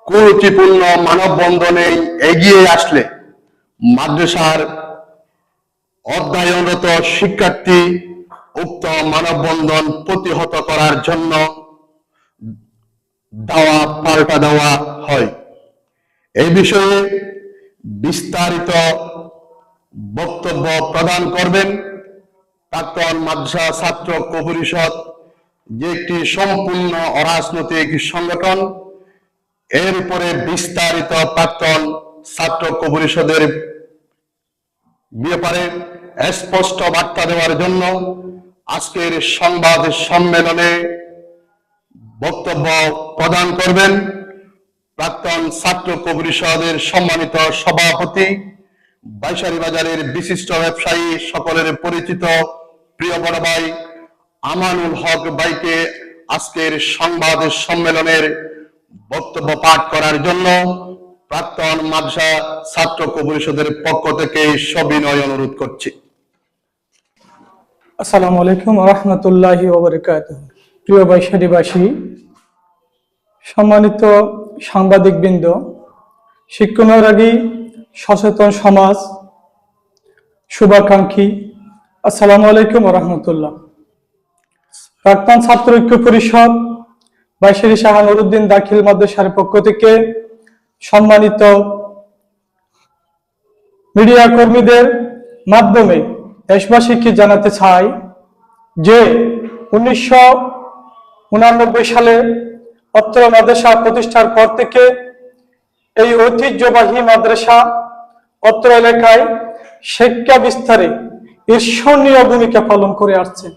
কুরুচিপূর্ণ মানববন্ধনে এগিয়ে আসলে মাদ্রাসার অধ্যয়নরত শিক্ষার্থী উক্ত মানববন্ধন প্রতিহত করার জন্য দাওয়া পাল্টা দেওয়া হয়। এই বিষয়ে বিস্তারিত বক্তব্য প্রদান করবেন প্রাক্তন মাদ্রাসা ছাত্র ঐক্য পরিষদ, যে একটি সম্পূর্ণ অরাজনৈতিক সংগঠন। এর উপরে বিস্তারিত প্রাক্তন ছাত্র ঐক্য পরিষদের ব্যাপারে স্পষ্ট বার্তা দেওয়ার জন্য আজকের সংবাদ সম্মেলনে বক্তব্য প্রদান করবেন প্রাক্তন ছাত্র ঐক্য পরিষদের সম্মানিত সভাপতি, বাইশারী বাজারের বিশিষ্ট ব্যবসায়ী, সকলের পরিচিত প্রিয় বড় ভাই আমানুল হক ভাইকে আজকের সংবাদ সম্মেলনের বক্তব্য পাঠ করার জন্য প্রাক্তন মাদ্রাসা ছাত্র ঐক্য পরিষদের পক্ষ থেকে সবিনয় অনুরোধ করছি। আসসালামু আলাইকুম ওয়া রাহমাতুল্লাহি ওয়া বারাকাতুহু। প্রিয় বাইশারীবাসী, সম্মানিত সাংবাদিকবৃন্দ, শিক্ষানুরাগী সচেতন সমাজ, শুভাকাঙ্ক্ষী, আসসালামু আলাইকুম ওয়া রাহমাতুল্লাহ। প্রাক্তন ছাত্র ঐক্য পরিষদ বাইশারী শাহ নুরুদ্দিন দাখিল মাদ্রাসার পক্ষ থেকে সম্মানিত মিডিয়া কর্মীদের মাধ্যমে দেশবাসীকে জানাতে চাই যে 1989 সালে অত্র মাদ্রাসা প্রতিষ্ঠার পর থেকে এই ঐতিহ্যবাহী মাদ্রাসা অত্র এলাকায় শিক্ষা বিস্তারে ঈর্ষণীয় ভূমিকা পালন করে আসছে।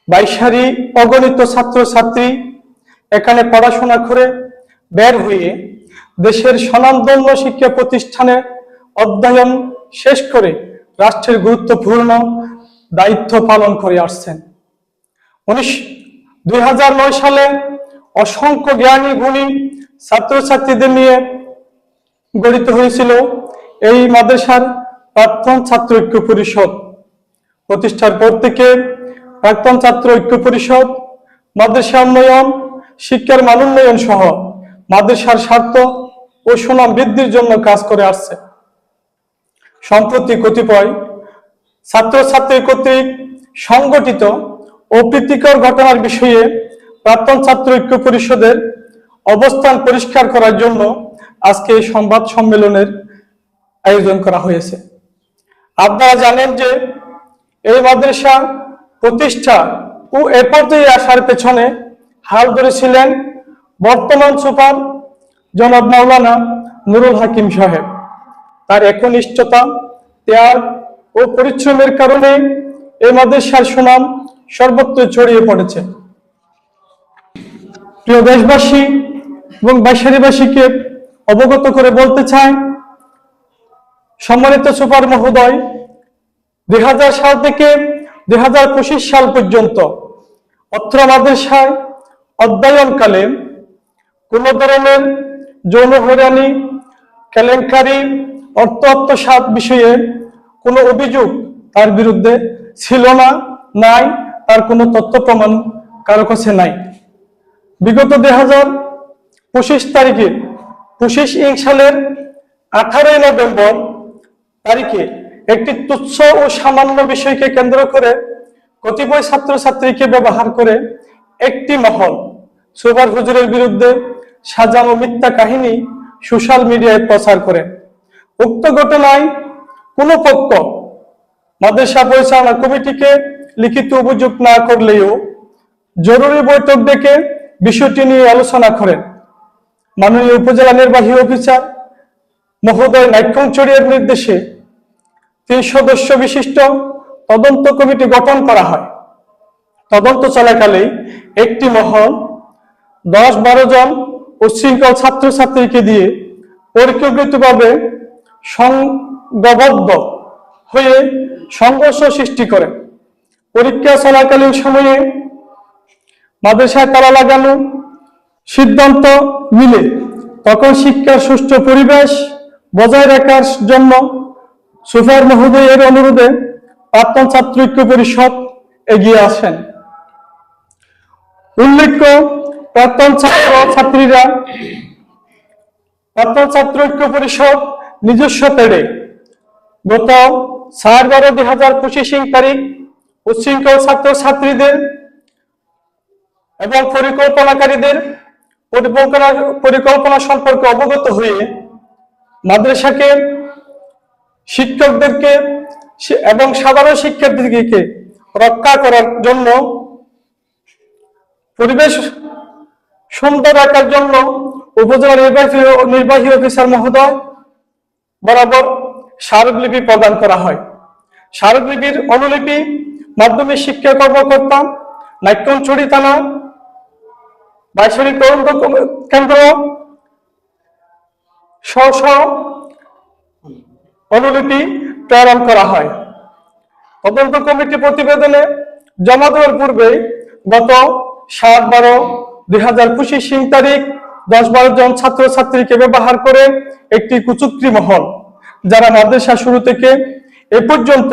বাইশারী অগণিত ছাত্রছাত্রী এখানে পড়াশোনা করে বের হয়ে দেশের স্বনামধন্য শিক্ষা প্রতিষ্ঠানে অধ্যয়ন শেষ করে রাষ্ট্রের গুরুত্বপূর্ণ দায়িত্ব পালন করে আসছেন। 2009 সালে অসংখ্য জ্ঞানী গুণী ছাত্রছাত্রীদের নিয়ে গঠিত হয়েছিল এই মাদ্রাসার প্রাক্তন ছাত্র ঐক্য পরিষদ। প্রতিষ্ঠার পর থেকে প্রাক্তন ছাত্র ঐক্য পরিষদ মাদ্রাসা উন্নয়ন, শিক্ষার মান উন্নয়ন সহ মাদ্রাসার স্বার্থ ও সুনাম বৃদ্ধির জন্য কাজ করে আসছে। সম্প্রতি কতিপয় ছাত্রছাত্রী কর্তৃক সংগঠিত ও প্রীতিকর ঘটনার বিষয়ে প্রাক্তন ছাত্র ঐক্য পরিষদের অবস্থান পরিষ্কার করার জন্য আজকে এই সংবাদ সম্মেলনের আয়োজন করা হয়েছে। আপনারা জানেন যে এই মাদ্রাসা প্রতিষ্ঠা ও এ পর্যায়ে আসার পেছনে হাল ধরেছিলেন বর্তমান সুপার জনাব মাওলানা নুরুল হাকিম সাহেব। তার একনিষ্ঠতা, ত্যাগ ও পরিশ্রমের কারণে এই মাদ্রাসার সুনাম সর্বত্র ছড়িয়ে পড়েছে। প্রিয় দেশবাসী এবং বাইশারীবাসীকে অবগত করে বলতে চাই, সম্মানিত সুপার মহোদয় 2000 সাল থেকে 2025 সাল পর্যন্ত অত্র মাদ্রাসায় অধ্যয়নকালে কোনো ধরনের যৌন হয়রানি, কেলেঙ্কারি, অর্থ আত্মসাৎ বিষয়ে কোনো অভিযোগ তার বিরুদ্ধে ছিল না, নাই, তার কোনো তথ্য প্রমাণ কারো কাছে নাই। বিগত 2025 তারিখে 25 সালের 18 নভেম্বর তারিখে একটি তুচ্ছ ও সামান্য বিষয়কে কেন্দ্র করে কতিপয় ছাত্রছাত্রীকে ব্যবহার করে একটি মহল সুপার হুজুরের বিরুদ্ধে সাজানো মিথ্যা কাহিনী সোশ্যাল মিডিয়ায় প্রচার করে। উক্ত ঘটনায় কোনো পক্ষ মাদ্রাসা পরিচালনা কমিটিকে লিখিত অভিযোগ না করলেও জরুরি বৈঠক ডেকে বিষয়টি নিয়ে আলোচনা করেন। মাননীয় উপজেলা নির্বাহী অফিসার মহোদয় নাইক্ষ্যংচড়িয়ার নির্দেশে 3 সদস্য বিশিষ্ট তদন্ত কমিটি গঠন করা হয়। তদন্ত চলাকালেই একটি মহল 10-12 জন উচ্ছৃঙ্খল ছাত্রছাত্রীকে দিয়ে পরিকল্পিতভাবে সংঘবদ্ধ হয়ে সংঘর্ষ সৃষ্টি করে। পরীক্ষা চলাকালীন সময়ে মাদ্রাসায় তালা লাগানো সিদ্ধান্ত মিলে তখন শিক্ষার সুষ্ঠু পরিবেশ বজায় রাখার জন্য সুপার মহোদয়ের অনুরোধে প্রাক্তন ছাত্র ঐক্য পরিষদ এগিয়ে আসেন। উল্লেখ্য, প্রাক্তন ছাত্র ছাত্রীরা প্রাক্তন ছাত্র ঐক্য পরিষদ নিজস্ব পেড়ে গত 4/12/2025 তারিখ উচ্ছৃঙ্খল ছাত্র ছাত্রীদের এবং পরিকল্পনাকারীদের পরিকল্পনা সম্পর্কে অবগত হয়ে মাদ্রাসাকে, শিক্ষকদেরকে এবং সাধারণ শিক্ষার্থীদেরকে রক্ষা করার জন্য, পরিবেশ সুন্দর রাখার জন্য উপজেলা নির্বাহী অফিসার মহোদয় বরাবর স্মারকলিপি প্রদান করা হয়। স্মারকলিপির অনুলিপি মাধ্যমিক শিক্ষা কর্মকর্তা, নাইক্ষ্যংছড়ি থানা, বাইশালী তদন্ত কেন্দ্র স্ব অনুলিপি প্রেরণ করা হয়। তদন্ত কমিটি প্রতিবেদনে জমা দেওয়ার পূর্বে গত 7/12/2025 তারিখ 10-12 জন ছাত্রছাত্রীকে ব্যবহার করে একটি কুচক্রী মহল, যারা মাদ্রাসা শুরু থেকে এ পর্যন্ত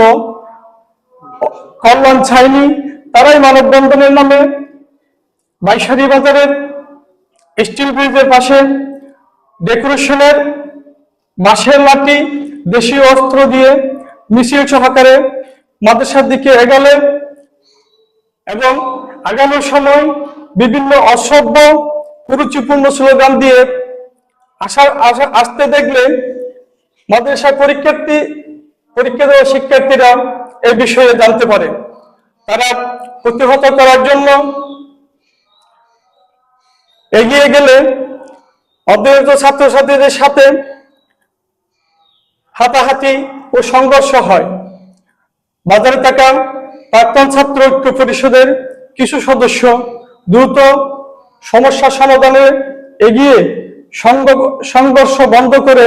কল্যাণ চায়নি, তারাই মানববন্ধনের নামে বাইশালী বাজারের স্টিল ব্রিজের পাশে ডেকোরেশনের বাঁশের লাঠি, দেশীয় অস্ত্র দিয়ে মিছিল সহকারে মাদ্রাসার দিকে এগোলে এবং আগানোর সময় বিভিন্ন অসভ্য কুরুচিপূর্ণ স্লোগান দিয়ে আসতে দেখলে মাদ্রাসার পরীক্ষা দেওয়া শিক্ষার্থীরা এই বিষয়ে জানতে পারে। তারা প্রতিহত করার জন্য এগিয়ে গেলে অধ্যয়নরত ছাত্রছাত্রীদের সাথে হাতাহাতি ও সংঘর্ষ হয়। বাজারে থাকা প্রাক্তন ছাত্র ঐক্য পরিষদের কিছু সদস্য দ্রুত সমস্যা সমাধানে এগিয়ে সংঘর্ষ বন্ধ করে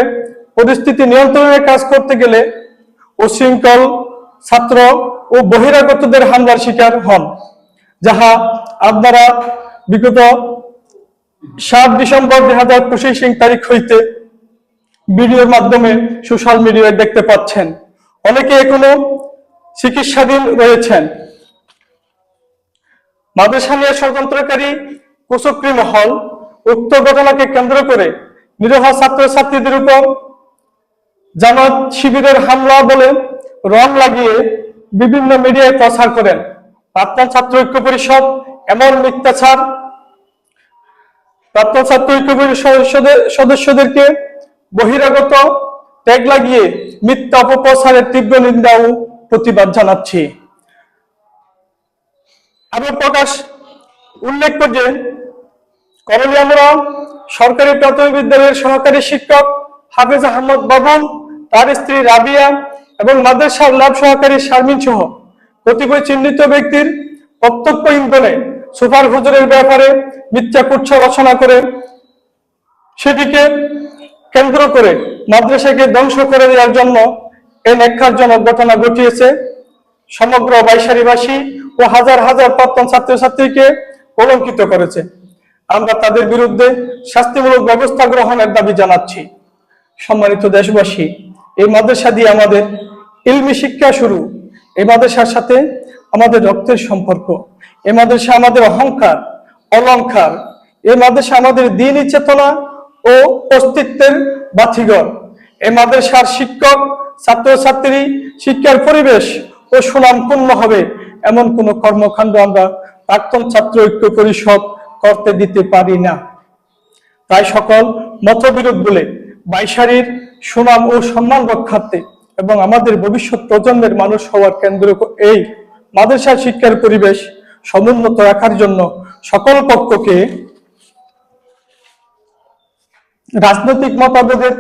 পরিস্থিতি নিয়ন্ত্রণের কাজ করতে গেলে উচ্ছৃঙ্খল ছাত্র ও বহিরাগতদের হামলার শিকার হন, যাহা আপনারা বিগত 7 ডিসেম্বর 2025 তারিখ হইতে ভিডিওর মাধ্যমে সোশ্যাল মিডিয়ায় দেখতে পাচ্ছেন। অনেকে এখনো চিকিৎসাধীন রয়েছেন। মাদ্রাসা নিয়ে ষড়যন্ত্রকারী কুচক্রী মহল উক্ত ঘটনাকে কেন্দ্র করে নিরীহ ছাত্রছাত্রীদের উপর জামাত শিবিরের হামলা বলে রং লাগিয়ে বিভিন্ন মিডিয়ায় প্রচার করেন। প্রাক্তন ছাত্র ঐক্য পরিষদ এমন মিথ্যাচার প্রাক্তন ছাত্র ঐক্য পরিষদ সদস্যদেরকে বহিরাগত ট্যাগ লাগিয়ে মিথ্যা অপপ্রচারের তীব্র নিন্দা ও প্রতিবাদ জানাচ্ছি। আরো প্রকাশ উল্লেখ করে করণীয় আমরা সরকারি প্রাথমিক বিদ্যালয়ের সহকারী শিক্ষক হাফেজ আহমদ বাবুল, তার স্ত্রী রাবিয়া এবং মাদ্রাসার ল্যাব সহকারী শারমিন সহ কতিপয় চিহ্নিত ব্যক্তির প্রত্যক্ষ ইন্ধনে সুপার হুজুরের ব্যাপারে মিথ্যা কুৎসা রচনা করে সেটিকে কেন্দ্র করে মাদ্রাসাকে ধ্বংস করে দেওয়ার জন্য এই ন্যাক্কারজনক ঘটনা ঘটিয়েছে। সমগ্র বাইশালীবাসী ও হাজার হাজার প্রাক্তন ছাত্রছাত্রীকে কলঙ্কিত করেছে। আমরা তাদের বিরুদ্ধে শাস্তিমূলক ব্যবস্থা গ্রহণের দাবি জানাচ্ছি। সম্মানিত দেশবাসী, এই মাদ্রাসা দিয়ে আমাদের ইলমি শিক্ষা শুরু। এই মাদ্রাসার সাথে আমাদের রক্তের সম্পর্ক। এই মাদ্রাসা আমাদের অহংকার, অলংকার। এই মাদ্রাসা আমাদের দ্বীনি চেতনা ও অস্তিত্বের বাতিঘর। এই মাদ্রাসার শিক্ষক, ছাত্রছাত্রী, শিক্ষার পরিবেশ ও সুনামপূর্ণ হবে এমন কোন কর্মকাণ্ড আমরা প্রাক্তন ছাত্র ঐক্য পরিষদ করতে দিতে পারি না। তাই সকল মতবিরোধ বলে বাইশালীর সুনাম ও সম্মান রক্ষার্থে এবং আমাদের ভবিষ্যৎ প্রজন্মের মানুষ হওয়ার কেন্দ্র এই মাদ্রাসার শিক্ষার পরিবেশ সমুন্নত রাখার জন্য সকল পক্ষকে রাজনৈতিক মতভেদের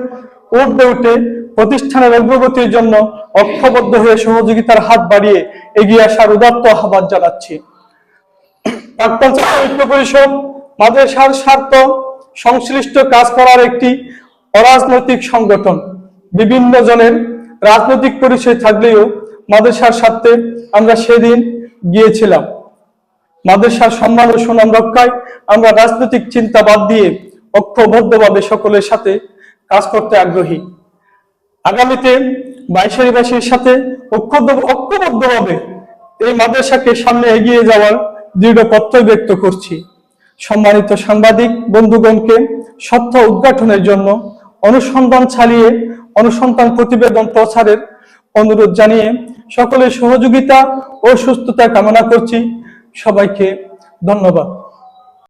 ঊর্ধ্বে উঠে প্রতিষ্ঠানের অগ্রগতির জন্য ঐক্যবদ্ধ হয়ে সহযোগিতার হাত বাড়িয়ে এগিয়ে আসার উদাত্ত আহ্বান জানাচ্ছি। প্রাক্তন ছাত্র ঐক্য পরিষদ মাদ্রাসার স্বার্থ সংশ্লিষ্ট কাজ করার একটি অরাজনৈতিক সংগঠন। বিভিন্ন জনের রাজনৈতিক পরিচয় থাকলেও মাদ্রাসার স্বার্থে আমরা সেদিন গিয়েছিলাম। মাদ্রাসার সম্মান ও সুনাম রক্ষায় আমরা রাজনৈতিক চিন্তা বাদ দিয়ে ঐক্যবদ্ধভাবে সকলের সাথে কাজ করতে আগ্রহী। আগামীতে বাইশালীবাসীর সাথে ঐক্যবদ্ধভাবে এই মাদ্রাসাকে সামনে এগিয়ে যাওয়ার দৃঢ় প্রত্যয় ব্যক্ত করছি। সম্মানিত সাংবাদিক বন্ধুগণকে সত্য উদ্ঘাটনের জন্য অনুসন্ধান চালিয়ে অনুসন্ধান প্রতিবেদন প্রচারের অনুরোধ জানিয়ে সকলের সহযোগিতা ও সুস্থতা কামনা করছি। সবাইকে ধন্যবাদ।